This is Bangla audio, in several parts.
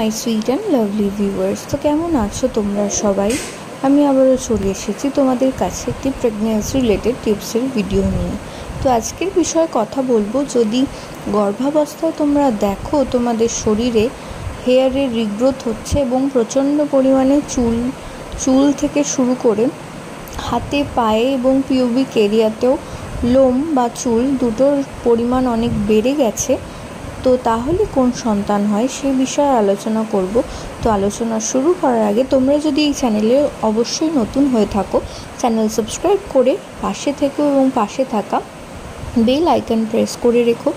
My sweet and lovely viewers. তো কেমন আছো তোমরা সবাই? আমি আবারও চলে এসেছি তোমাদের কাছে একটি প্রেগন্যান্সি রিলেটেড টিপসের ভিডিও নিয়ে। তো আজকের বিষয়ে কথা বলবো, যদি গর্ভাবস্থায় তোমরা দেখো তোমাদের শরীরে হেয়ারের রিগ্রোথ হচ্ছে এবং প্রচণ্ড পরিমাণে চুল থেকে শুরু করে হাতে, পায়ে এবং পিউবিক এরিয়াতেও লোম বা চুল দুটোর পরিমাণ অনেক বেড়ে গেছে, তো তাহলে কোন সন্তান হয় সেই বিষয়ে আলোচনা করব। তো আলোচনা শুরু করার আগে তোমরা যদি এই চ্যানেলে অবশ্যই নতুন হয়ে থাকো, চ্যানেল সাবস্ক্রাইব করে পাশে থেকো এবং পাশে থাকা বেল আইকন প্রেস করে রেখো।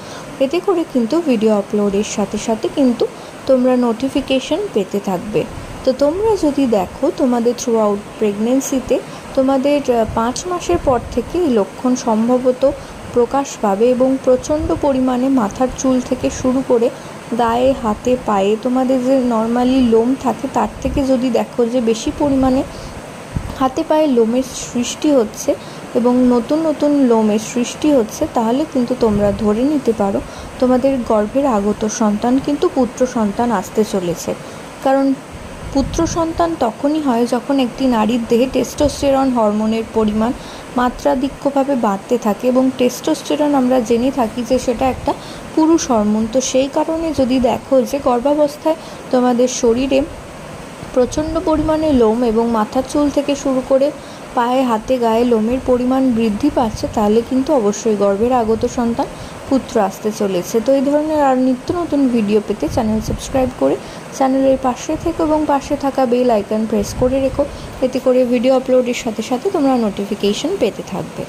এতে করে কিন্তু ভিডিও আপলোডের সাথে সাথে কিন্তু তোমরা নোটিফিকেশন পেতে থাকবে। তো তোমরা যদি দেখো তোমাদের থ্রু আউট প্রেগনেন্সিতে তোমাদের 5 মাসের পর থেকে এই লক্ষণ সম্ভবত প্রকাশ পাবে এবং প্রচণ্ড পরিমাণে মাথার চুল থেকে শুরু করে গায়ে, হাতে, পায়ে তোমাদের যে নর্মালি লোম থাকে তার থেকে যদি দেখো যে বেশি পরিমাণে হাতে পায়ে লোমের সৃষ্টি হচ্ছে এবং নতুন নতুন লোমের সৃষ্টি হচ্ছে, তাহলে কিন্তু তোমরা ধরে নিতে পারো তোমাদের গর্ভের আগত সন্তান কিন্তু পুত্র সন্তান আসতে চলেছে। কারণ পুত্র সন্তান তখনই হয় যখন একটি নারীর দেহে টেস্টোস্টেরন হরমোনের পরিমাণ মাত্রাধিক্যভাবে বাড়তে থাকে এবং টেস্টোস্টেরন আমরা জেনে থাকি যে সেটা একটা পুরুষ হরমোন। তো সেই কারণে যদি দেখো যে গর্ভাবস্থায় তোমাদের শরীরে প্রচণ্ড পরিমাণে লোম এবং মাথার চুল থেকে শুরু করে পায়ে, হাতে, গায়ে লোমের পরিমাণ বৃদ্ধি পাচ্ছে, তাহলে কিন্তু অবশ্যই গর্ভের আগত সন্তান পুত্র আসতে চলেছে। তো এই ধরনের আর নিত্য নতুন ভিডিও পেতে চ্যানেল সাবস্ক্রাইব করে চ্যানেলের পাশে থেকো এবং পাশে থাকা বেল আইকন প্রেস করে রেখো। এতে করে ভিডিও আপলোডের সাথে সাথে তোমরা নোটিফিকেশন পেতে থাকবে।